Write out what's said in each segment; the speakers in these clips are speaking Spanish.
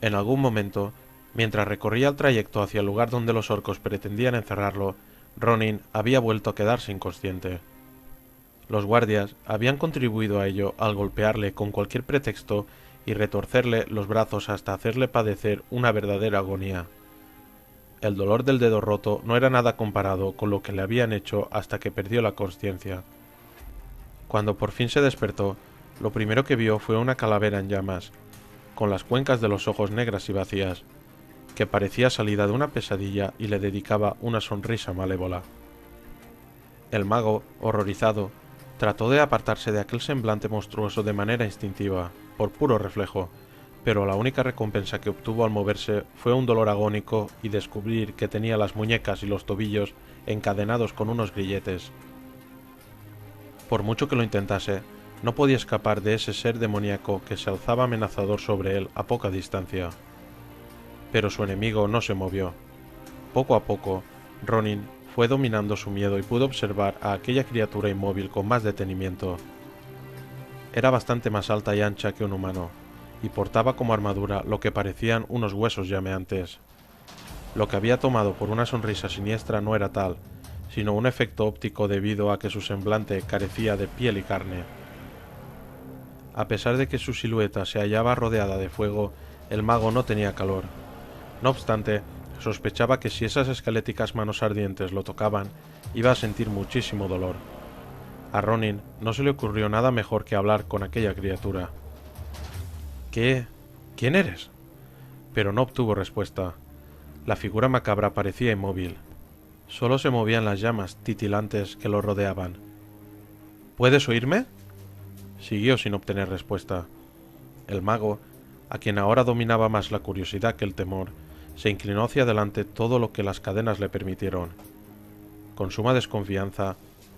En algún momento, mientras recorría el trayecto hacia el lugar donde los orcos pretendían encerrarlo, Ronin había vuelto a quedarse inconsciente. Los guardias habían contribuido a ello al golpearle con cualquier pretexto y retorcerle los brazos hasta hacerle padecer una verdadera agonía. El dolor del dedo roto no era nada comparado con lo que le habían hecho hasta que perdió la consciencia. Cuando por fin se despertó, lo primero que vio fue una calavera en llamas, con las cuencas de los ojos negras y vacías, que parecía salida de una pesadilla y le dedicaba una sonrisa malévola. El mago, horrorizado, trató de apartarse de aquel semblante monstruoso de manera instintiva, por puro reflejo, pero la única recompensa que obtuvo al moverse fue un dolor agónico y descubrir que tenía las muñecas y los tobillos encadenados con unos grilletes. Por mucho que lo intentase, no podía escapar de ese ser demoníaco que se alzaba amenazador sobre él a poca distancia. Pero su enemigo no se movió. Poco a poco, Ronin fue dominando su miedo y pudo observar a aquella criatura inmóvil con más detenimiento. Era bastante más alta y ancha que un humano, y portaba como armadura lo que parecían unos huesos llameantes. Lo que había tomado por una sonrisa siniestra no era tal, sino un efecto óptico debido a que su semblante carecía de piel y carne. A pesar de que su silueta se hallaba rodeada de fuego, el mago no tenía calor. No obstante, sospechaba que si esas esqueléticas manos ardientes lo tocaban, iba a sentir muchísimo dolor. A Ronin no se le ocurrió nada mejor que hablar con aquella criatura. ¿Qué? ¿Quién eres? Pero no obtuvo respuesta. La figura macabra parecía inmóvil. Solo se movían las llamas titilantes que lo rodeaban. ¿Puedes oírme? Siguió sin obtener respuesta. El mago, a quien ahora dominaba más la curiosidad que el temor, se inclinó hacia adelante todo lo que las cadenas le permitieron. Con suma desconfianza,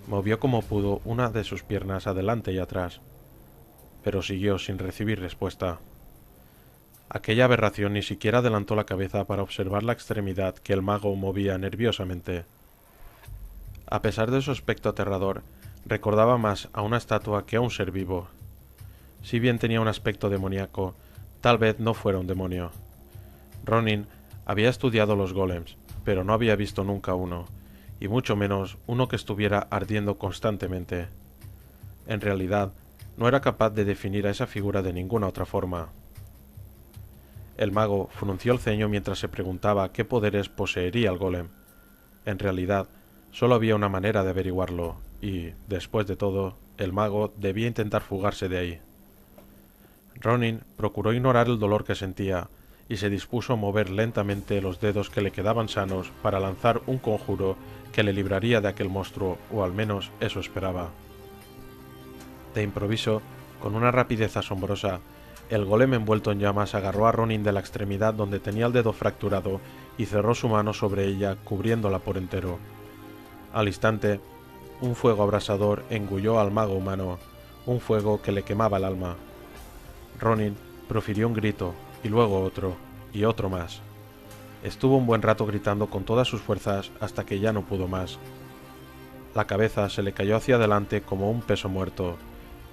movió como pudo una de sus piernas adelante y atrás, pero siguió sin recibir respuesta. Aquella aberración ni siquiera adelantó la cabeza para observar la extremidad que el mago movía nerviosamente. A pesar de su aspecto aterrador, recordaba más a una estatua que a un ser vivo. Si bien tenía un aspecto demoníaco, tal vez no fuera un demonio. Ronin había estudiado los golems, pero no había visto nunca uno, y mucho menos uno que estuviera ardiendo constantemente. En realidad, no era capaz de definir a esa figura de ninguna otra forma. El mago frunció el ceño mientras se preguntaba qué poderes poseería el golem. En realidad, solo había una manera de averiguarlo, y, después de todo, el mago debía intentar fugarse de ahí. Ronin procuró ignorar el dolor que sentía, y se dispuso a mover lentamente los dedos que le quedaban sanos para lanzar un conjuro que le libraría de aquel monstruo, o al menos eso esperaba. De improviso, con una rapidez asombrosa, el golem envuelto en llamas agarró a Ronin de la extremidad donde tenía el dedo fracturado y cerró su mano sobre ella, cubriéndola por entero. Al instante, un fuego abrasador engulló al mago humano, un fuego que le quemaba el alma. Ronin profirió un grito, y luego otro, y otro más. Estuvo un buen rato gritando con todas sus fuerzas hasta que ya no pudo más. La cabeza se le cayó hacia adelante como un peso muerto,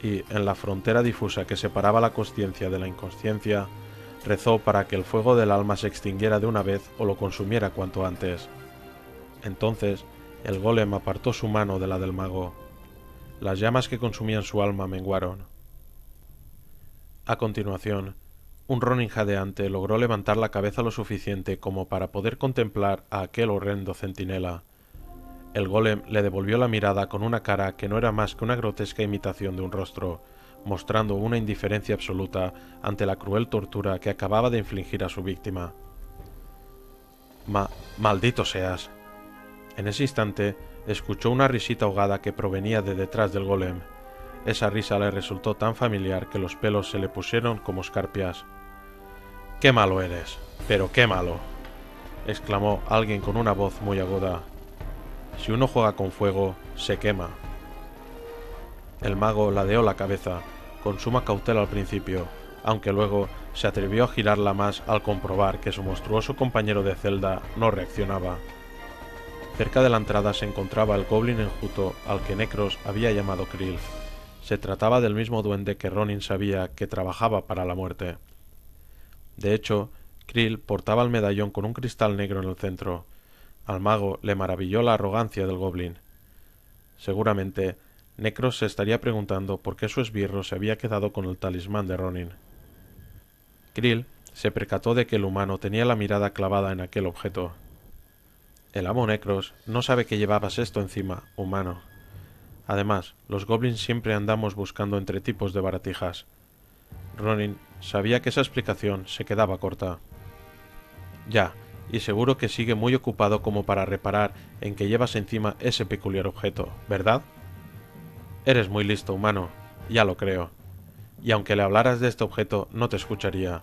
y, en la frontera difusa que separaba la consciencia de la inconsciencia, rezó para que el fuego del alma se extinguiera de una vez o lo consumiera cuanto antes. Entonces, el golem apartó su mano de la del mago. Las llamas que consumían su alma menguaron. A continuación, un Ronin jadeante logró levantar la cabeza lo suficiente como para poder contemplar a aquel horrendo centinela. El golem le devolvió la mirada con una cara que no era más que una grotesca imitación de un rostro, mostrando una indiferencia absoluta ante la cruel tortura que acababa de infligir a su víctima. Maldito seas. En ese instante, escuchó una risita ahogada que provenía de detrás del golem. Esa risa le resultó tan familiar que los pelos se le pusieron como escarpias. «¡Qué malo eres! ¡Pero qué malo!», exclamó alguien con una voz muy aguda. «Si uno juega con fuego, se quema». El mago ladeó la cabeza, con suma cautela al principio, aunque luego se atrevió a girarla más al comprobar que su monstruoso compañero de celda no reaccionaba. Cerca de la entrada se encontraba el goblin enjuto al que Necros había llamado Krill. Se trataba del mismo duende que Ronin sabía que trabajaba para la muerte. De hecho, Krill portaba el medallón con un cristal negro en el centro. Al mago le maravilló la arrogancia del goblin. Seguramente, Necros se estaría preguntando por qué su esbirro se había quedado con el talismán de Ronin. Krill se percató de que el humano tenía la mirada clavada en aquel objeto. El amo Necros no sabe que llevabas esto encima, humano. Además, los goblins siempre andamos buscando entre tipos de baratijas. Ronin sabía que esa explicación se quedaba corta. Ya, y seguro que sigue muy ocupado como para reparar en que llevas encima ese peculiar objeto, ¿verdad? Eres muy listo, humano, ya lo creo. Y aunque le hablaras de este objeto, no te escucharía.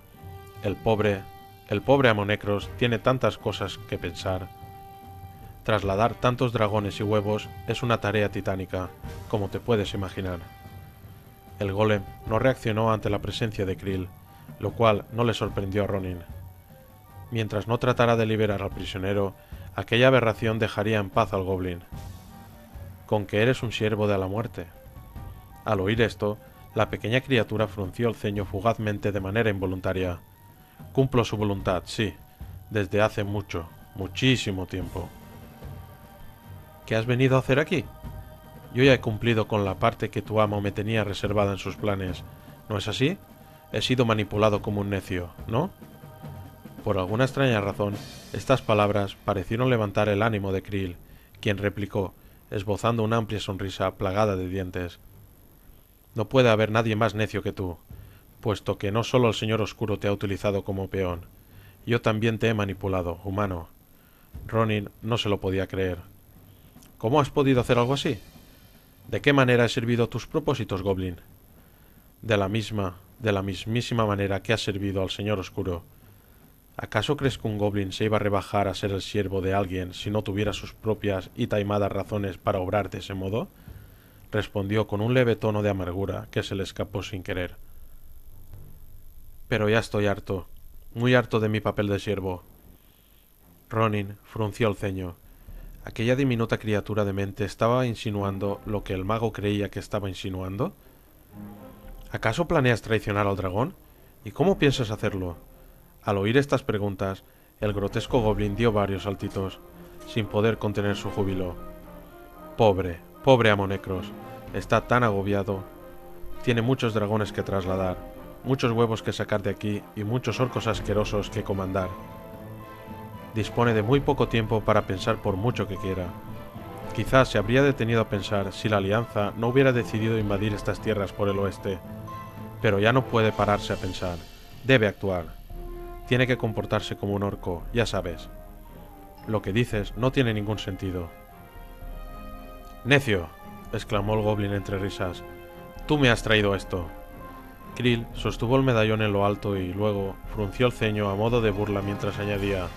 El pobre amo Necros tiene tantas cosas que pensar. Trasladar tantos dragones y huevos es una tarea titánica, como te puedes imaginar. El golem no reaccionó ante la presencia de Krill, lo cual no le sorprendió a Ronin. Mientras no tratara de liberar al prisionero, aquella aberración dejaría en paz al goblin. Con que eres un siervo de la muerte. Al oír esto, la pequeña criatura frunció el ceño fugazmente de manera involuntaria. Cumplo su voluntad, sí, desde hace mucho, muchísimo tiempo. ¿Qué has venido a hacer aquí? Yo ya he cumplido con la parte que tu amo me tenía reservada en sus planes. ¿No es así? He sido manipulado como un necio, ¿no? Por alguna extraña razón, estas palabras parecieron levantar el ánimo de Krill, quien replicó, esbozando una amplia sonrisa plagada de dientes. No puede haber nadie más necio que tú, puesto que no solo el Señor Oscuro te ha utilizado como peón. Yo también te he manipulado, humano. Ronin no se lo podía creer. ¿Cómo has podido hacer algo así? ¿De qué manera he servido tus propósitos, goblin? De la mismísima manera que has servido al Señor Oscuro. ¿Acaso crees que un goblin se iba a rebajar a ser el siervo de alguien si no tuviera sus propias y taimadas razones para obrar de ese modo? Respondió con un leve tono de amargura que se le escapó sin querer. Pero ya estoy harto, muy harto de mi papel de siervo. Ronin frunció el ceño. ¿Aquella diminuta criatura demente estaba insinuando lo que el mago creía que estaba insinuando? ¿Acaso planeas traicionar al dragón? ¿Y cómo piensas hacerlo? Al oír estas preguntas, el grotesco goblin dio varios saltitos, sin poder contener su júbilo. Pobre amo Necros, está tan agobiado. Tiene muchos dragones que trasladar, muchos huevos que sacar de aquí y muchos orcos asquerosos que comandar. Dispone de muy poco tiempo para pensar por mucho que quiera. Quizás se habría detenido a pensar si la Alianza no hubiera decidido invadir estas tierras por el oeste. Pero ya no puede pararse a pensar. Debe actuar. Tiene que comportarse como un orco, ya sabes. Lo que dices no tiene ningún sentido. —¡Necio! —exclamó el goblin entre risas. —Tú me has traído esto. Krill sostuvo el medallón en lo alto y luego frunció el ceño a modo de burla mientras añadía: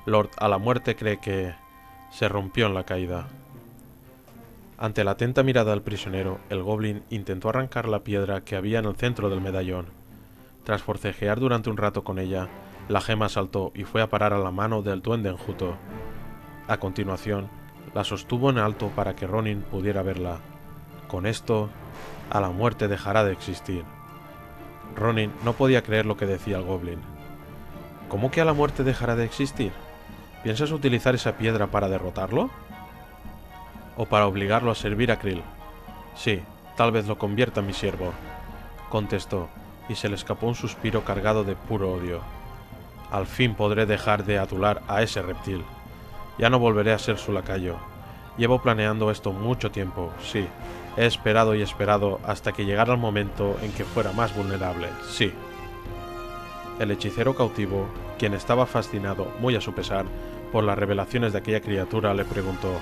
Lord a la muerte cree que... Se rompió en la caída. Ante la atenta mirada del prisionero, el goblin intentó arrancar la piedra que había en el centro del medallón. Tras forcejear durante un rato con ella, la gema saltó y fue a parar a la mano del duende enjuto. A continuación, la sostuvo en alto para que Ronin pudiera verla. Con esto, a la muerte dejará de existir. Ronin no podía creer lo que decía el goblin. ¿Cómo que a la muerte dejará de existir? ¿Piensas utilizar esa piedra para derrotarlo? ¿O para obligarlo a servir a Krill? Sí, tal vez lo convierta en mi siervo, contestó, y se le escapó un suspiro cargado de puro odio. Al fin podré dejar de adular a ese reptil. Ya no volveré a ser su lacayo. Llevo planeando esto mucho tiempo, sí. He esperado y esperado hasta que llegara el momento en que fuera más vulnerable, sí. El hechicero cautivo, quien estaba fascinado, muy a su pesar, por las revelaciones de aquella criatura, le preguntó: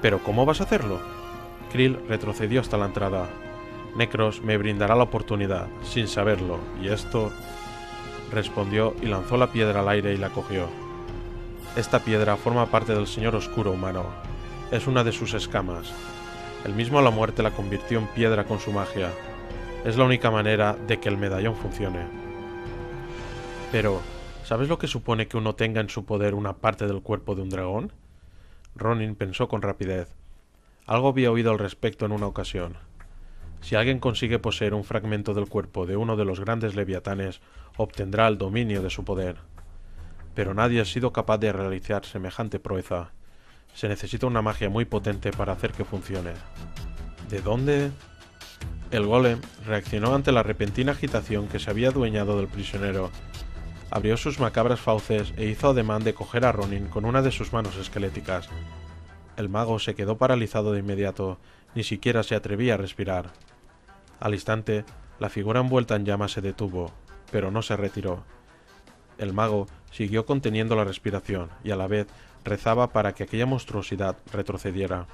¿Pero cómo vas a hacerlo? Krill retrocedió hasta la entrada. Necros me brindará la oportunidad, sin saberlo, y esto... Respondió y lanzó la piedra al aire y la cogió. Esta piedra forma parte del Señor Oscuro humano. Es una de sus escamas. El mismo a la muerte la convirtió en piedra con su magia. Es la única manera de que el medallón funcione. Pero, ¿sabes lo que supone que uno tenga en su poder una parte del cuerpo de un dragón? Ronin pensó con rapidez. Algo había oído al respecto en una ocasión. Si alguien consigue poseer un fragmento del cuerpo de uno de los grandes leviatanes, obtendrá el dominio de su poder. Pero nadie ha sido capaz de realizar semejante proeza. Se necesita una magia muy potente para hacer que funcione. ¿De dónde? El golem reaccionó ante la repentina agitación que se había adueñado del prisionero. Abrió sus macabras fauces e hizo ademán de coger a Ronin con una de sus manos esqueléticas. El mago se quedó paralizado de inmediato, ni siquiera se atrevía a respirar. Al instante, la figura envuelta en llamas se detuvo, pero no se retiró. El mago siguió conteniendo la respiración y a la vez rezaba para que aquella monstruosidad retrocediera.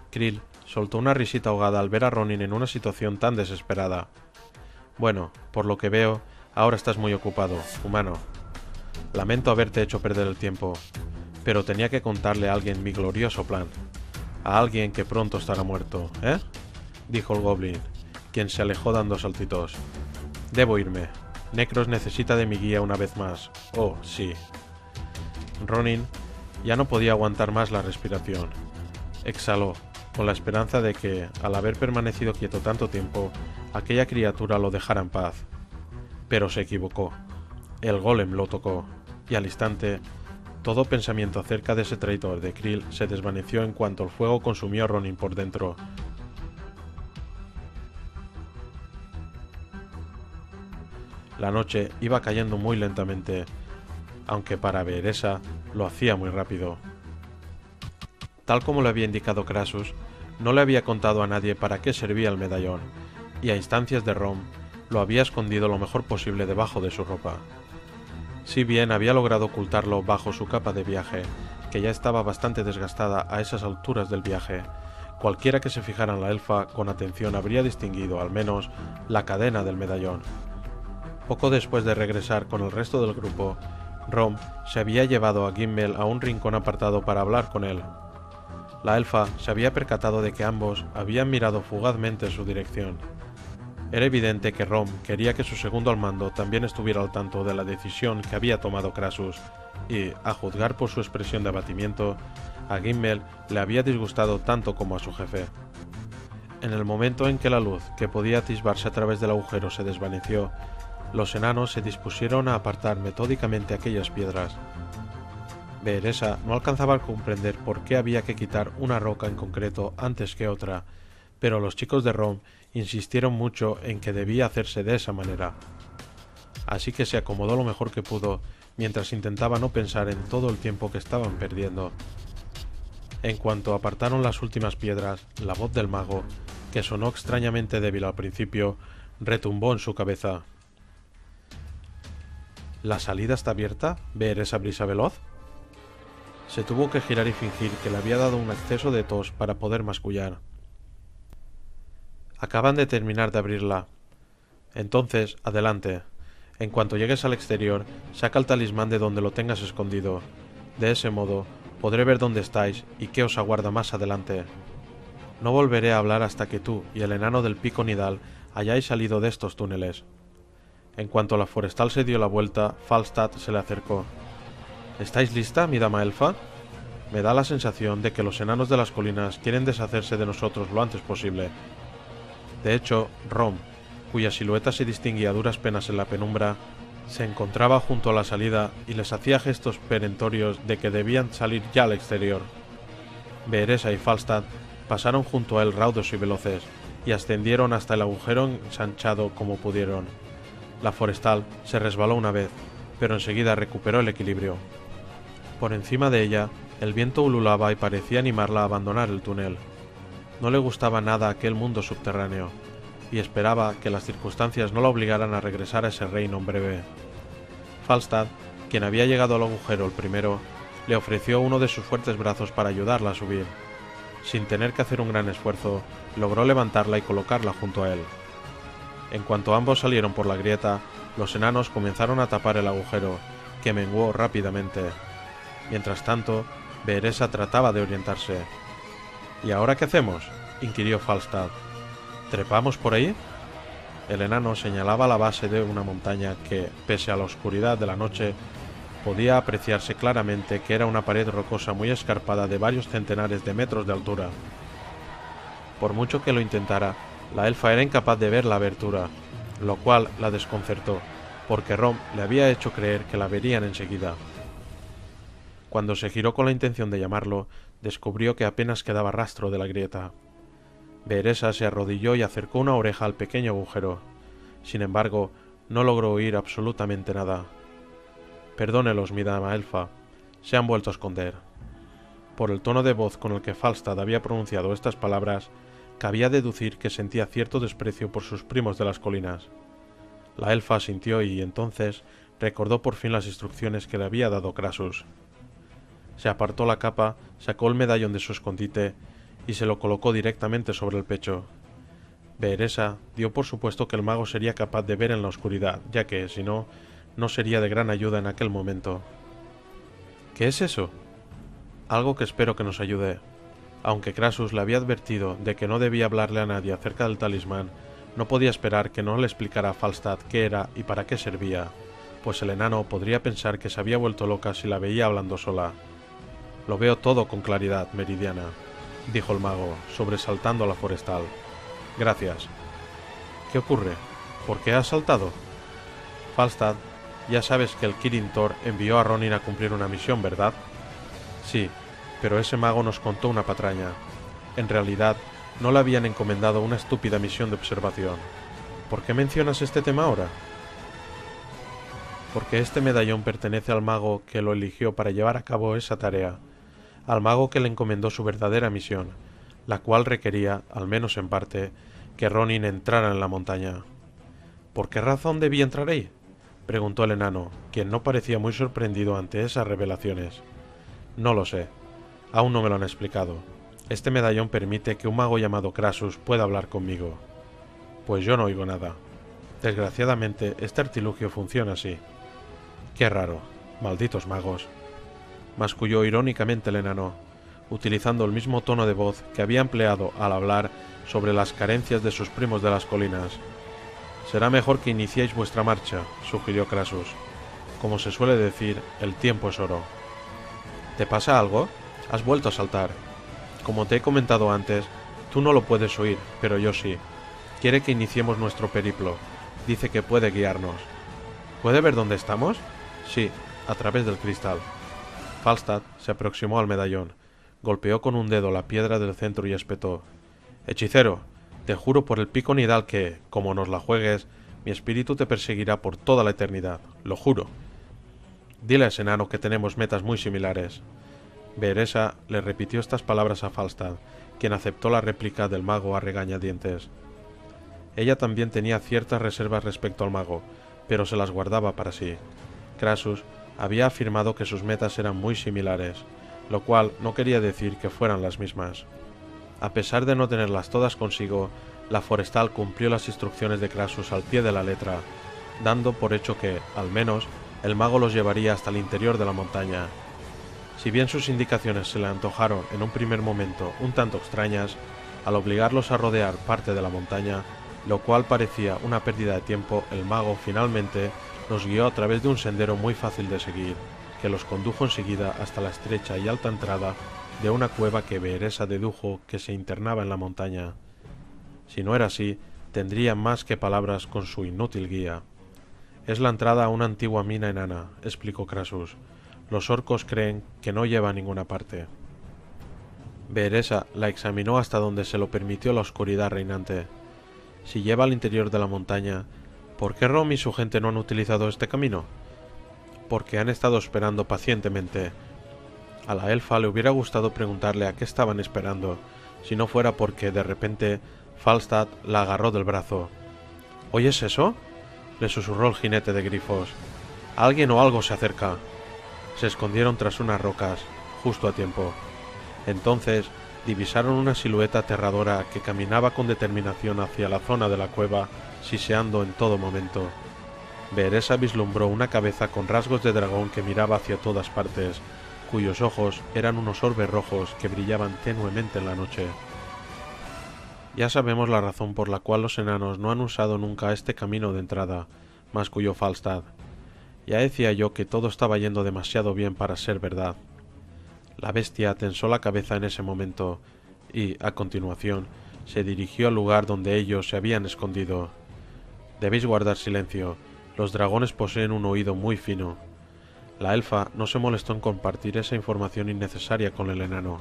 Krill soltó una risita ahogada al ver a Ronin en una situación tan desesperada. Bueno, por lo que veo, ahora estás muy ocupado, humano. Lamento haberte hecho perder el tiempo, pero tenía que contarle a alguien mi glorioso plan. A alguien que pronto estará muerto, ¿eh? Dijo el goblin, quien se alejó dando saltitos. Debo irme. Necros necesita de mi guía una vez más. Oh, sí. Ronin ya no podía aguantar más la respiración. Exhaló, con la esperanza de que, al haber permanecido quieto tanto tiempo, aquella criatura lo dejara en paz. Pero se equivocó. El golem lo tocó, y al instante, todo pensamiento acerca de ese traidor de Krill se desvaneció en cuanto el fuego consumió a Ronin por dentro. La noche iba cayendo muy lentamente, aunque para Beeresa lo hacía muy rápido. Tal como le había indicado Krasus, no le había contado a nadie para qué servía el medallón, y a instancias de Rom lo había escondido lo mejor posible debajo de su ropa. Si bien había logrado ocultarlo bajo su capa de viaje, que ya estaba bastante desgastada a esas alturas del viaje, cualquiera que se fijara en la elfa con atención habría distinguido al menos la cadena del medallón. Poco después de regresar con el resto del grupo, Rom se había llevado a Gimmel a un rincón apartado para hablar con él. La elfa se había percatado de que ambos habían mirado fugazmente en su dirección. Era evidente que Rom quería que su segundo al mando también estuviera al tanto de la decisión que había tomado Krasus, y, a juzgar por su expresión de abatimiento, a Gimmel le había disgustado tanto como a su jefe. En el momento en que la luz que podía atisbarse a través del agujero se desvaneció, los enanos se dispusieron a apartar metódicamente aquellas piedras. Beeresa no alcanzaba a comprender por qué había que quitar una roca en concreto antes que otra, pero los chicos de Rom insistieron mucho en que debía hacerse de esa manera. Así que se acomodó lo mejor que pudo, mientras intentaba no pensar en todo el tiempo que estaban perdiendo. En cuanto apartaron las últimas piedras, la voz del mago, que sonó extrañamente débil al principio, retumbó en su cabeza. ¿La salida está abierta? ¿Ver esa brisa veloz? Se tuvo que girar y fingir que le había dado un acceso de tos para poder mascullar. Acaban de terminar de abrirla. Entonces, adelante. En cuanto llegues al exterior, saca el talismán de donde lo tengas escondido. De ese modo, podré ver dónde estáis y qué os aguarda más adelante. No volveré a hablar hasta que tú y el enano del pico nidal hayáis salido de estos túneles. En cuanto la forestal se dio la vuelta, Falstad se le acercó. ¿Estáis lista, mi dama elfa? Me da la sensación de que los enanos de las colinas quieren deshacerse de nosotros lo antes posible. De hecho, Rom, cuya silueta se distinguía a duras penas en la penumbra, se encontraba junto a la salida y les hacía gestos perentorios de que debían salir ya al exterior. Beeresa y Falstad pasaron junto a él raudos y veloces, y ascendieron hasta el agujero ensanchado como pudieron. La forestal se resbaló una vez, pero enseguida recuperó el equilibrio. Por encima de ella, el viento ululaba y parecía animarla a abandonar el túnel. No le gustaba nada aquel mundo subterráneo, y esperaba que las circunstancias no la obligaran a regresar a ese reino en breve. Falstad, quien había llegado al agujero el primero, le ofreció uno de sus fuertes brazos para ayudarla a subir. Sin tener que hacer un gran esfuerzo, logró levantarla y colocarla junto a él. En cuanto ambos salieron por la grieta, los enanos comenzaron a tapar el agujero, que menguó rápidamente. Mientras tanto, Beeresa trataba de orientarse. ¿Y ahora qué hacemos?, inquirió Falstad. ¿Trepamos por ahí? El enano señalaba la base de una montaña que, pese a la oscuridad de la noche, podía apreciarse claramente que era una pared rocosa muy escarpada de varios centenares de metros de altura. Por mucho que lo intentara, La elfa era incapaz de ver la abertura, lo cual la desconcertó, porque Rom le había hecho creer que la verían enseguida. Cuando se giró con la intención de llamarlo, descubrió que apenas quedaba rastro de la grieta. Beeresa se arrodilló y acercó una oreja al pequeño agujero. Sin embargo, no logró oír absolutamente nada. Perdónelos, mi dama elfa. Se han vuelto a esconder. Por el tono de voz con el que Falstad había pronunciado estas palabras, cabía deducir que sentía cierto desprecio por sus primos de las colinas. La elfa asintió y, entonces, recordó por fin las instrucciones que le había dado Krasus. Se apartó la capa, sacó el medallón de su escondite y se lo colocó directamente sobre el pecho. Beeresa dio por supuesto que el mago sería capaz de ver en la oscuridad, ya que, si no, no sería de gran ayuda en aquel momento. ¿Qué es eso? Algo que espero que nos ayude. Aunque Krasus le había advertido de que no debía hablarle a nadie acerca del talismán, no podía esperar que no le explicara a Falstad qué era y para qué servía, pues el enano podría pensar que se había vuelto loca si la veía hablando sola. Lo veo todo con claridad, Meridiana, dijo el mago, sobresaltando a la forestal. Gracias. ¿Qué ocurre? ¿Por qué has saltado? Falstad, ya sabes que el Kirin Tor envió a Ronin a cumplir una misión, ¿verdad? Sí, pero ese mago nos contó una patraña. En realidad, no le habían encomendado una estúpida misión de observación. ¿Por qué mencionas este tema ahora? Porque este medallón pertenece al mago que lo eligió para llevar a cabo esa tarea, al mago que le encomendó su verdadera misión, la cual requería, al menos en parte, que Ronin entrara en la montaña. ¿Por qué razón debía entrar ahí?, preguntó el enano, quien no parecía muy sorprendido ante esas revelaciones. No lo sé. Aún no me lo han explicado. Este medallón permite que un mago llamado Krasus pueda hablar conmigo. Pues yo no oigo nada. Desgraciadamente, este artilugio funciona así. Qué raro. Malditos magos. Masculló irónicamente el enano, utilizando el mismo tono de voz que había empleado al hablar sobre las carencias de sus primos de las colinas. Será mejor que iniciéis vuestra marcha, sugirió Krasus. Como se suele decir, el tiempo es oro. ¿Te pasa algo? Has vuelto a saltar. Como te he comentado antes, tú no lo puedes oír, pero yo sí. Quiere que iniciemos nuestro periplo. Dice que puede guiarnos. ¿Puede ver dónde estamos? Sí, a través del cristal. Falstad se aproximó al medallón, golpeó con un dedo la piedra del centro y espetó. Hechicero, te juro por el pico nidal que, como nos la juegues, mi espíritu te perseguirá por toda la eternidad, lo juro. Dile a ese enano que tenemos metas muy similares. Beeresa le repitió estas palabras a Falstad, quien aceptó la réplica del mago a regañadientes. Ella también tenía ciertas reservas respecto al mago, pero se las guardaba para sí. Krasus había afirmado que sus metas eran muy similares, lo cual no quería decir que fueran las mismas. A pesar de no tenerlas todas consigo, la forestal cumplió las instrucciones de Krasus al pie de la letra, dando por hecho que, al menos, el mago los llevaría hasta el interior de la montaña. Si bien sus indicaciones se le antojaron en un primer momento un tanto extrañas, al obligarlos a rodear parte de la montaña, lo cual parecía una pérdida de tiempo, el mago finalmente los guió a través de un sendero muy fácil de seguir, que los condujo enseguida hasta la estrecha y alta entrada de una cueva que Beeresa dedujo que se internaba en la montaña. Si no era así, tendría más que palabras con su inútil guía. Es la entrada a una antigua mina enana, explicó Krasus. Los orcos creen que no lleva a ninguna parte. Beeresa la examinó hasta donde se lo permitió la oscuridad reinante. Si lleva al interior de la montaña, ¿por qué Rom y su gente no han utilizado este camino? Porque han estado esperando pacientemente. A la elfa le hubiera gustado preguntarle a qué estaban esperando, si no fuera porque, de repente, Falstad la agarró del brazo. ¿Oyes eso?, le susurró el jinete de grifos. Alguien o algo se acerca. Se escondieron tras unas rocas, justo a tiempo. Entonces divisaron una silueta aterradora que caminaba con determinación hacia la zona de la cueva, siseando en todo momento. Beeresa vislumbró una cabeza con rasgos de dragón que miraba hacia todas partes, cuyos ojos eran unos orbes rojos que brillaban tenuemente en la noche. Ya sabemos la razón por la cual los enanos no han usado nunca este camino de entrada, masculló Falstad. Ya decía yo que todo estaba yendo demasiado bien para ser verdad. La bestia tensó la cabeza en ese momento y, a continuación, se dirigió al lugar donde ellos se habían escondido. Debéis guardar silencio. Los dragones poseen un oído muy fino. La elfa no se molestó en compartir esa información innecesaria con el enano.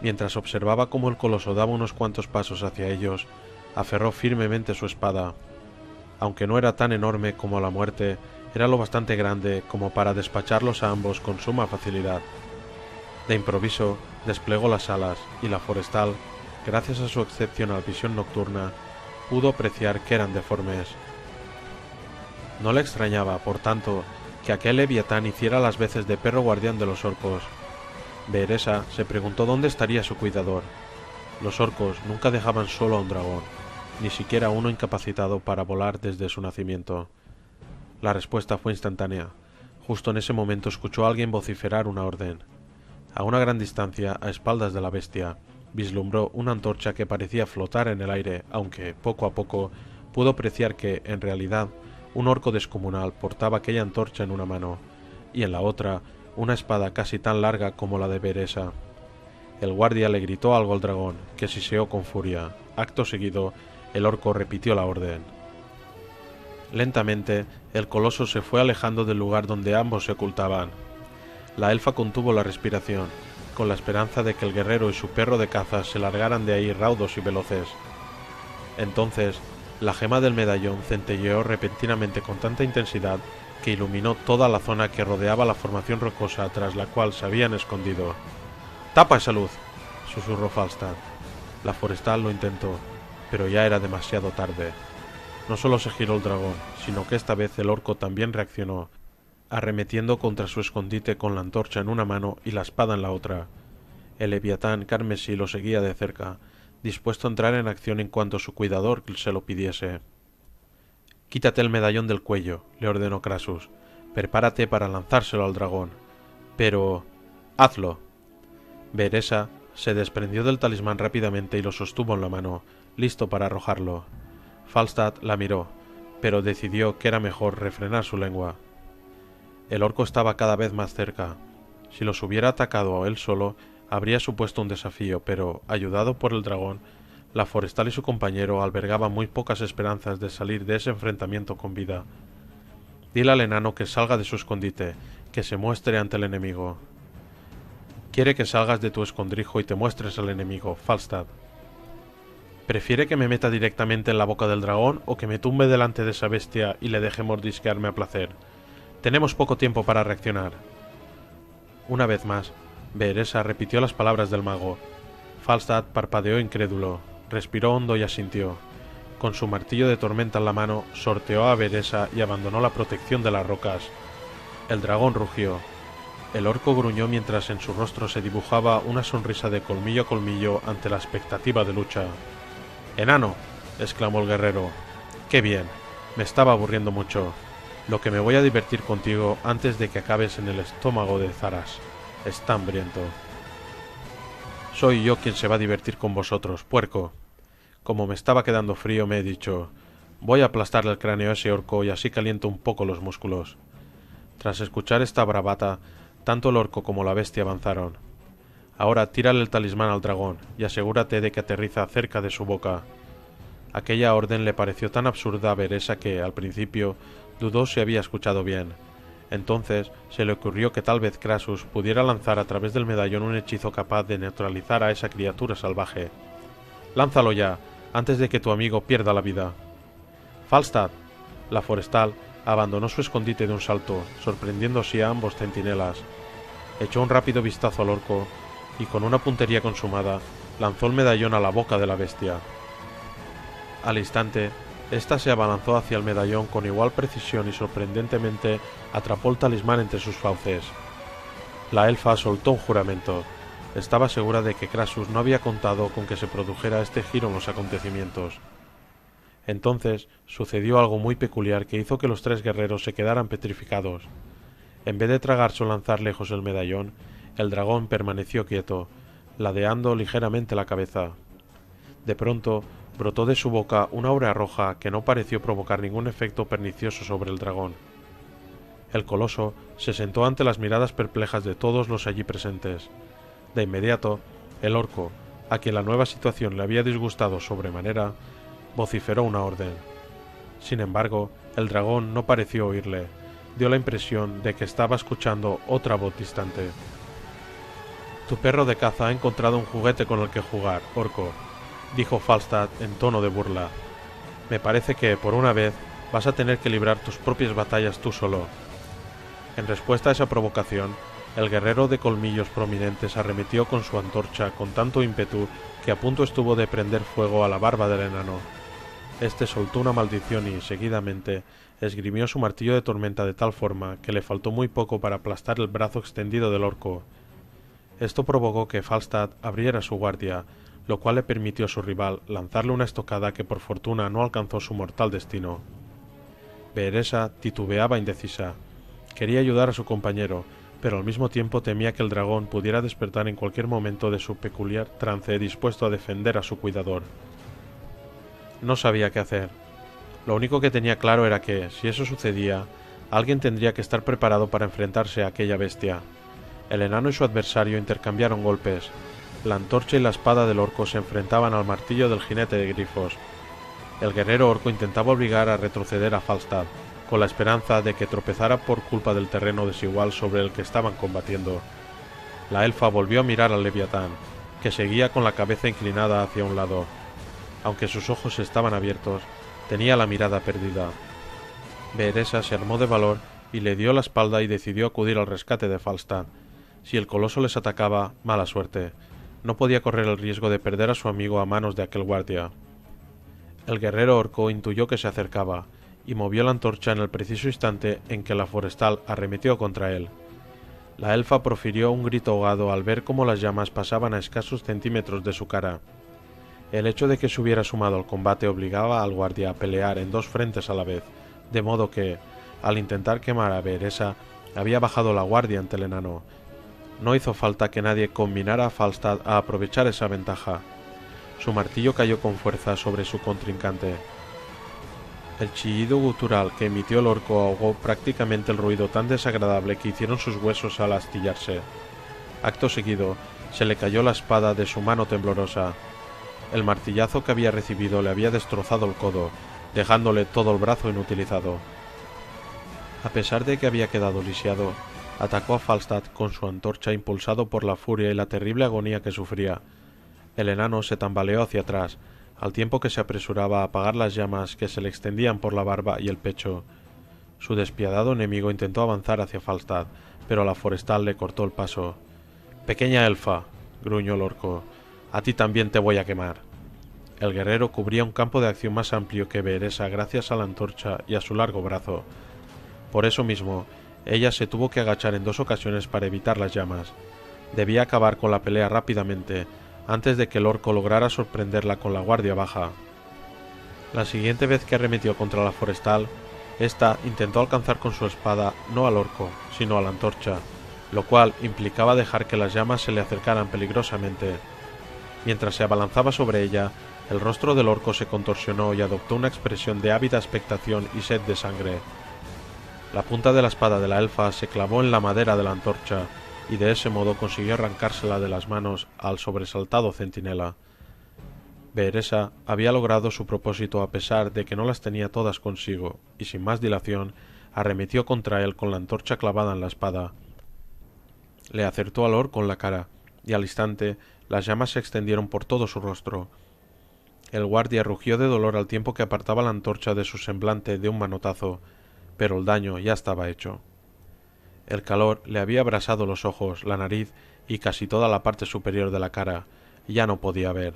Mientras observaba cómo el coloso daba unos cuantos pasos hacia ellos, aferró firmemente su espada. Aunque no era tan enorme como la muerte, era lo bastante grande como para despacharlos a ambos con suma facilidad. De improviso, desplegó las alas y la forestal, gracias a su excepcional visión nocturna, pudo apreciar que eran deformes. No le extrañaba, por tanto, que aquel leviatán hiciera las veces de perro guardián de los orcos. Beeresa se preguntó dónde estaría su cuidador. Los orcos nunca dejaban solo a un dragón, ni siquiera uno incapacitado para volar desde su nacimiento. La respuesta fue instantánea. Justo en ese momento escuchó a alguien vociferar una orden. A una gran distancia, a espaldas de la bestia, vislumbró una antorcha que parecía flotar en el aire, aunque, poco a poco, pudo apreciar que, en realidad, un orco descomunal portaba aquella antorcha en una mano, y en la otra, una espada casi tan larga como la de Beeresa. El guardia le gritó algo al dragón, que siseó con furia. Acto seguido, el orco repitió la orden. Lentamente, el coloso se fue alejando del lugar donde ambos se ocultaban. La elfa contuvo la respiración, con la esperanza de que el guerrero y su perro de caza se largaran de ahí raudos y veloces. Entonces, la gema del medallón centelleó repentinamente con tanta intensidad que iluminó toda la zona que rodeaba la formación rocosa tras la cual se habían escondido. «¡Tapa esa luz!», susurró Falstad. La forestal lo intentó, pero ya era demasiado tarde. No solo se giró el dragón, sino que esta vez el orco también reaccionó, arremetiendo contra su escondite con la antorcha en una mano y la espada en la otra. El leviatán carmesí lo seguía de cerca, dispuesto a entrar en acción en cuanto su cuidador se lo pidiese. «Quítate el medallón del cuello», le ordenó Krasus. «Prepárate para lanzárselo al dragón. Pero... hazlo». Beeresa se desprendió del talismán rápidamente y lo sostuvo en la mano, listo para arrojarlo. Falstad la miró, pero decidió que era mejor refrenar su lengua. El orco estaba cada vez más cerca. Si los hubiera atacado él solo, habría supuesto un desafío, pero, ayudado por el dragón, la forestal y su compañero albergaban muy pocas esperanzas de salir de ese enfrentamiento con vida. Dile al enano que salga de su escondite, que se muestre ante el enemigo. Quiere que salgas de tu escondrijo y te muestres al enemigo, Falstad. ¿Prefiere que me meta directamente en la boca del dragón o que me tumbe delante de esa bestia y le deje mordisquearme a placer? Tenemos poco tiempo para reaccionar. Una vez más, Beeresa repitió las palabras del mago. Falstad parpadeó incrédulo, respiró hondo y asintió. Con su martillo de tormenta en la mano, sorteó a Beeresa y abandonó la protección de las rocas. El dragón rugió. El orco gruñó mientras en su rostro se dibujaba una sonrisa de colmillo a colmillo ante la expectativa de lucha. «¡Enano!», exclamó el guerrero. «¡Qué bien! Me estaba aburriendo mucho. Lo que me voy a divertir contigo antes de que acabes en el estómago de Zaras. Está hambriento». «Soy yo quien se va a divertir con vosotros, puerco. Como me estaba quedando frío me he dicho, voy a aplastarle el cráneo a ese orco y así caliento un poco los músculos». Tras escuchar esta bravata, tanto el orco como la bestia avanzaron. «Ahora tírale el talismán al dragón y asegúrate de que aterriza cerca de su boca». Aquella orden le pareció tan absurda a Beeresa que, al principio, dudó si había escuchado bien. Entonces se le ocurrió que tal vez Krasus pudiera lanzar a través del medallón un hechizo capaz de neutralizar a esa criatura salvaje. «¡Lánzalo ya, antes de que tu amigo pierda la vida!». «Falstad». La forestal abandonó su escondite de un salto, sorprendiendo así a ambos centinelas. Echó un rápido vistazo al orco y, con una puntería consumada, lanzó el medallón a la boca de la bestia. Al instante, ésta se abalanzó hacia el medallón con igual precisión y sorprendentemente atrapó el talismán entre sus fauces. La elfa soltó un juramento. Estaba segura de que Krasus no había contado con que se produjera este giro en los acontecimientos. Entonces sucedió algo muy peculiar que hizo que los tres guerreros se quedaran petrificados. En vez de tragarse o lanzar lejos el medallón, el dragón permaneció quieto, ladeando ligeramente la cabeza. De pronto, brotó de su boca una aura roja que no pareció provocar ningún efecto pernicioso sobre el dragón. El coloso se sentó ante las miradas perplejas de todos los allí presentes. De inmediato, el orco, a quien la nueva situación le había disgustado sobremanera, vociferó una orden. Sin embargo, el dragón no pareció oírle. Dio la impresión de que estaba escuchando otra voz distante. Tu perro de caza ha encontrado un juguete con el que jugar, orco, dijo Falstad en tono de burla. Me parece que, por una vez, vas a tener que librar tus propias batallas tú solo. En respuesta a esa provocación, el guerrero de colmillos prominentes arremetió con su antorcha con tanto ímpetu que a punto estuvo de prender fuego a la barba del enano. Este soltó una maldición y, seguidamente, esgrimió su martillo de tormenta de tal forma que le faltó muy poco para aplastar el brazo extendido del orco. Esto provocó que Falstad abriera su guardia, lo cual le permitió a su rival lanzarle una estocada que por fortuna no alcanzó su mortal destino. Beeresa titubeaba indecisa. Quería ayudar a su compañero, pero al mismo tiempo temía que el dragón pudiera despertar en cualquier momento de su peculiar trance dispuesto a defender a su cuidador. No sabía qué hacer. Lo único que tenía claro era que, si eso sucedía, alguien tendría que estar preparado para enfrentarse a aquella bestia. El enano y su adversario intercambiaron golpes. La antorcha y la espada del orco se enfrentaban al martillo del jinete de grifos. El guerrero orco intentaba obligar a retroceder a Falstad, con la esperanza de que tropezara por culpa del terreno desigual sobre el que estaban combatiendo. La elfa volvió a mirar al leviatán, que seguía con la cabeza inclinada hacia un lado. Aunque sus ojos estaban abiertos, tenía la mirada perdida. Beeresa se armó de valor y le dio la espalda y decidió acudir al rescate de Falstad. Si el coloso les atacaba, mala suerte. No podía correr el riesgo de perder a su amigo a manos de aquel guardia. El guerrero orco intuyó que se acercaba, y movió la antorcha en el preciso instante en que la forestal arremetió contra él. La elfa profirió un grito ahogado al ver cómo las llamas pasaban a escasos centímetros de su cara. El hecho de que se hubiera sumado al combate obligaba al guardia a pelear en dos frentes a la vez, de modo que, al intentar quemar a Beeresa, había bajado la guardia ante el enano. No hizo falta que nadie combinara a Falstad a aprovechar esa ventaja. Su martillo cayó con fuerza sobre su contrincante. El chillido gutural que emitió el orco ahogó prácticamente el ruido tan desagradable que hicieron sus huesos al astillarse. Acto seguido, se le cayó la espada de su mano temblorosa. El martillazo que había recibido le había destrozado el codo, dejándole todo el brazo inutilizado. A pesar de que había quedado lisiado, atacó a Falstad con su antorcha impulsado por la furia y la terrible agonía que sufría. El enano se tambaleó hacia atrás, al tiempo que se apresuraba a apagar las llamas que se le extendían por la barba y el pecho. Su despiadado enemigo intentó avanzar hacia Falstad, pero la forestal le cortó el paso. «Pequeña elfa», gruñó el orco, «a ti también te voy a quemar». El guerrero cubría un campo de acción más amplio que Beeresa gracias a la antorcha y a su largo brazo. Por eso mismo, ella se tuvo que agachar en 2 ocasiones para evitar las llamas. Debía acabar con la pelea rápidamente, antes de que el orco lograra sorprenderla con la guardia baja. La siguiente vez que arremetió contra la forestal, ésta intentó alcanzar con su espada no al orco, sino a la antorcha, lo cual implicaba dejar que las llamas se le acercaran peligrosamente. Mientras se abalanzaba sobre ella, el rostro del orco se contorsionó y adoptó una expresión de ávida expectación y sed de sangre. La punta de la espada de la elfa se clavó en la madera de la antorcha, y de ese modo consiguió arrancársela de las manos al sobresaltado centinela. Beeresa había logrado su propósito a pesar de que no las tenía todas consigo, y sin más dilación, arremetió contra él con la antorcha clavada en la espada. Le acertó al orco en la cara, y al instante las llamas se extendieron por todo su rostro. El guardia rugió de dolor al tiempo que apartaba la antorcha de su semblante de un manotazo, pero el daño ya estaba hecho. El calor le había abrasado los ojos, la nariz y casi toda la parte superior de la cara, y ya no podía ver.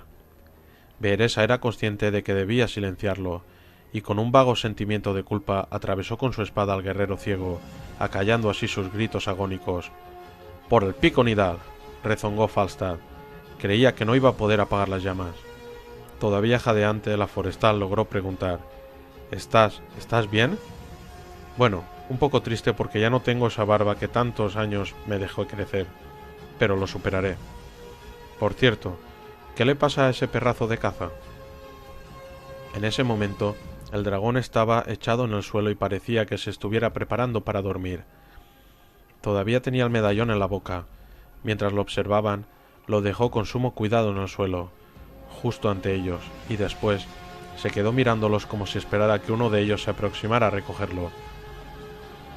Beeresa era consciente de que debía silenciarlo, y con un vago sentimiento de culpa atravesó con su espada al guerrero ciego, acallando así sus gritos agónicos. «¡Por el pico nidal!», rezongó Falstad. Creía que no iba a poder apagar las llamas. Todavía jadeante, la forestal logró preguntar: «¿Estás bien?» «Bueno, un poco triste porque ya no tengo esa barba que tantos años me dejó crecer, pero lo superaré. Por cierto, ¿qué le pasa a ese perrazo de caza?». En ese momento, el dragón estaba echado en el suelo y parecía que se estuviera preparando para dormir. Todavía tenía el medallón en la boca. Mientras lo observaban, lo dejó con sumo cuidado en el suelo, justo ante ellos, y después se quedó mirándolos como si esperara que uno de ellos se aproximara a recogerlo.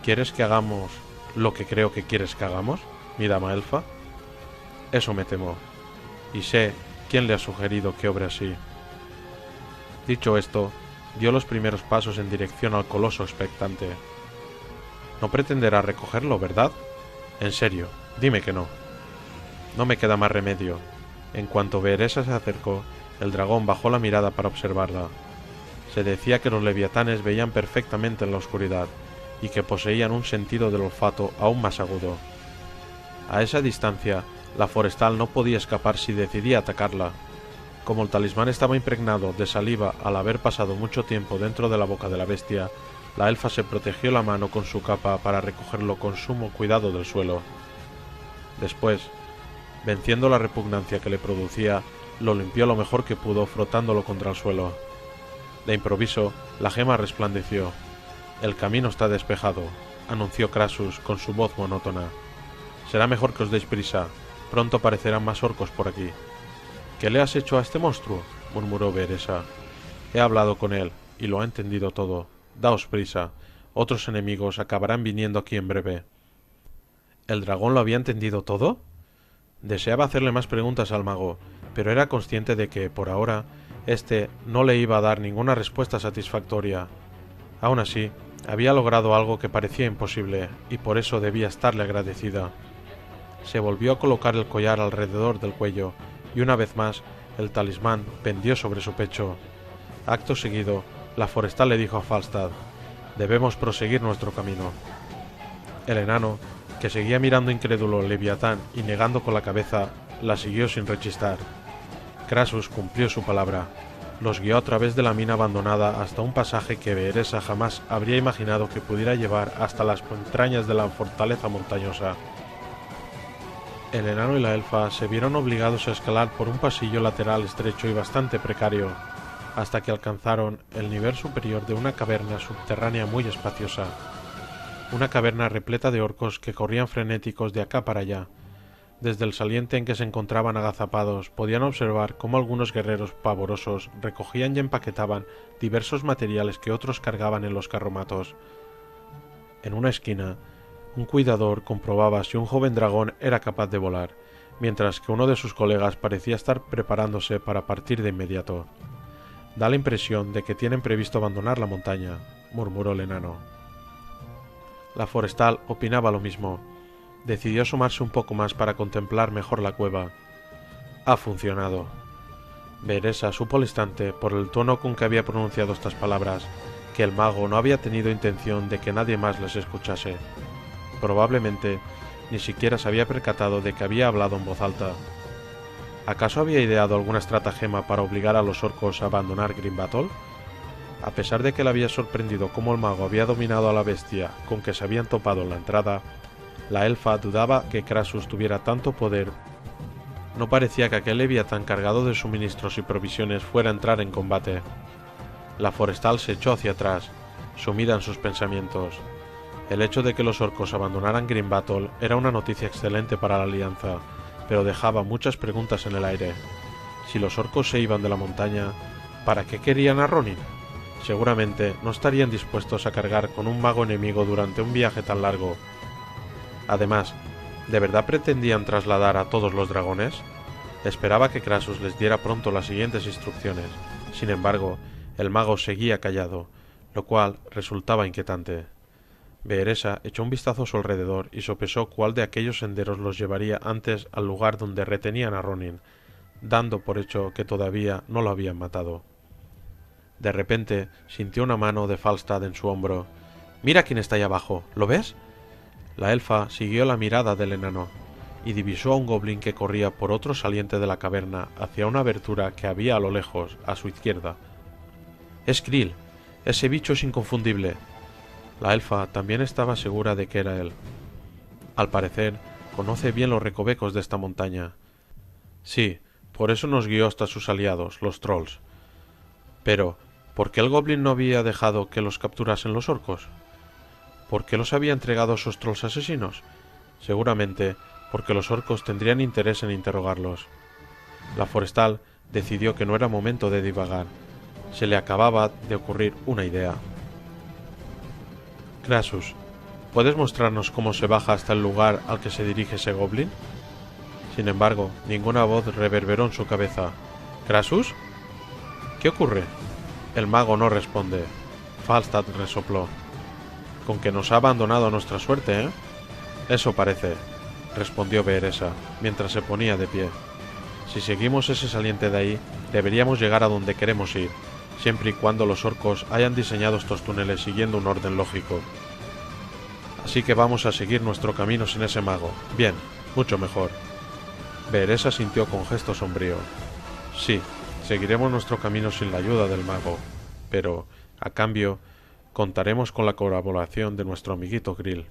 ¿Quieres que hagamos lo que creo que quieres que hagamos, mi dama elfa? Eso me temo, y sé quién le ha sugerido que obre así. Dicho esto, dio los primeros pasos en dirección al coloso expectante. No pretenderá recogerlo, ¿verdad? En serio, dime que no. No me queda más remedio. En cuanto Beeresa se acercó, el dragón bajó la mirada para observarla. Se decía que los leviatanes veían perfectamente en la oscuridad, y que poseían un sentido del olfato aún más agudo. A esa distancia, la forestal no podía escapar si decidía atacarla. Como el talismán estaba impregnado de saliva al haber pasado mucho tiempo dentro de la boca de la bestia, la elfa se protegió la mano con su capa para recogerlo con sumo cuidado del suelo. Después, venciendo la repugnancia que le producía, lo limpió lo mejor que pudo frotándolo contra el suelo. De improviso, la gema resplandeció. El camino está despejado, anunció Krasus con su voz monótona. Será mejor que os deis prisa, pronto aparecerán más orcos por aquí. ¿Qué le has hecho a este monstruo?, murmuró Beeresa. He hablado con él, y lo ha entendido todo. Daos prisa, otros enemigos acabarán viniendo aquí en breve. ¿El dragón lo había entendido todo? Deseaba hacerle más preguntas al mago, pero era consciente de que, por ahora, éste no le iba a dar ninguna respuesta satisfactoria. Aún así, había logrado algo que parecía imposible, y por eso debía estarle agradecida. Se volvió a colocar el collar alrededor del cuello, y una vez más, el talismán pendió sobre su pecho. Acto seguido, la forestal le dijo a Falstad: «Debemos proseguir nuestro camino». El enano, que seguía mirando incrédulo al Leviatán y negando con la cabeza, la siguió sin rechistar. Krasus cumplió su palabra. Los guió a través de la mina abandonada hasta un pasaje que Beeresa jamás habría imaginado que pudiera llevar hasta las entrañas de la fortaleza montañosa. El enano y la elfa se vieron obligados a escalar por un pasillo lateral estrecho y bastante precario, hasta que alcanzaron el nivel superior de una caverna subterránea muy espaciosa. Una caverna repleta de orcos que corrían frenéticos de acá para allá. Desde el saliente en que se encontraban agazapados podían observar cómo algunos guerreros pavorosos recogían y empaquetaban diversos materiales que otros cargaban en los carromatos. En una esquina, un cuidador comprobaba si un joven dragón era capaz de volar, mientras que uno de sus colegas parecía estar preparándose para partir de inmediato. Da la impresión de que tienen previsto abandonar la montaña, murmuró el enano. La forestal opinaba lo mismo. Decidió asomarse un poco más para contemplar mejor la cueva. Ha funcionado. Beeresa supo al instante, por el tono con que había pronunciado estas palabras, que el mago no había tenido intención de que nadie más les escuchase. Probablemente ni siquiera se había percatado de que había hablado en voz alta. ¿Acaso había ideado alguna estratagema para obligar a los orcos a abandonar Green Battle? A pesar de que le había sorprendido cómo el mago había dominado a la bestia con que se habían topado en la entrada, la elfa dudaba que Krasus tuviera tanto poder. No parecía que aquel leviatán cargado de suministros y provisiones fuera a entrar en combate. La forestal se echó hacia atrás, sumida en sus pensamientos. El hecho de que los orcos abandonaran Green Battle era una noticia excelente para la alianza, pero dejaba muchas preguntas en el aire. Si los orcos se iban de la montaña, ¿para qué querían a Ronin? Seguramente no estarían dispuestos a cargar con un mago enemigo durante un viaje tan largo. Además, ¿de verdad pretendían trasladar a todos los dragones? Esperaba que Krasus les diera pronto las siguientes instrucciones. Sin embargo, el mago seguía callado, lo cual resultaba inquietante. Beeresa echó un vistazo a su alrededor y sopesó cuál de aquellos senderos los llevaría antes al lugar donde retenían a Ronin, dando por hecho que todavía no lo habían matado. De repente sintió una mano de Falstad en su hombro. «Mira quién está ahí abajo, ¿lo ves?» La elfa siguió la mirada del enano y divisó a un goblin que corría por otro saliente de la caverna hacia una abertura que había a lo lejos, a su izquierda. «Es Krill, ese bicho es inconfundible». La elfa también estaba segura de que era él. Al parecer, conoce bien los recovecos de esta montaña. Sí, por eso nos guió hasta sus aliados, los trolls. Pero, ¿por qué el goblin no había dejado que los capturasen los orcos? ¿Por qué los había entregado a esos trolls asesinos? Seguramente porque los orcos tendrían interés en interrogarlos. La forestal decidió que no era momento de divagar. Se le acababa de ocurrir una idea. Crassus, ¿puedes mostrarnos cómo se baja hasta el lugar al que se dirige ese goblin? Sin embargo, ninguna voz reverberó en su cabeza. ¿Crassus? ¿Qué ocurre? El mago no responde. Falstad resopló. Con que nos ha abandonado a nuestra suerte, ¿eh? Eso parece, respondió Beeresa, mientras se ponía de pie. Si seguimos ese saliente de ahí, deberíamos llegar a donde queremos ir, siempre y cuando los orcos hayan diseñado estos túneles siguiendo un orden lógico. Así que vamos a seguir nuestro camino sin ese mago. Bien, mucho mejor. Beeresa sintió con gesto sombrío. Sí, seguiremos nuestro camino sin la ayuda del mago, pero, a cambio, contaremos con la colaboración de nuestro amiguito Grill.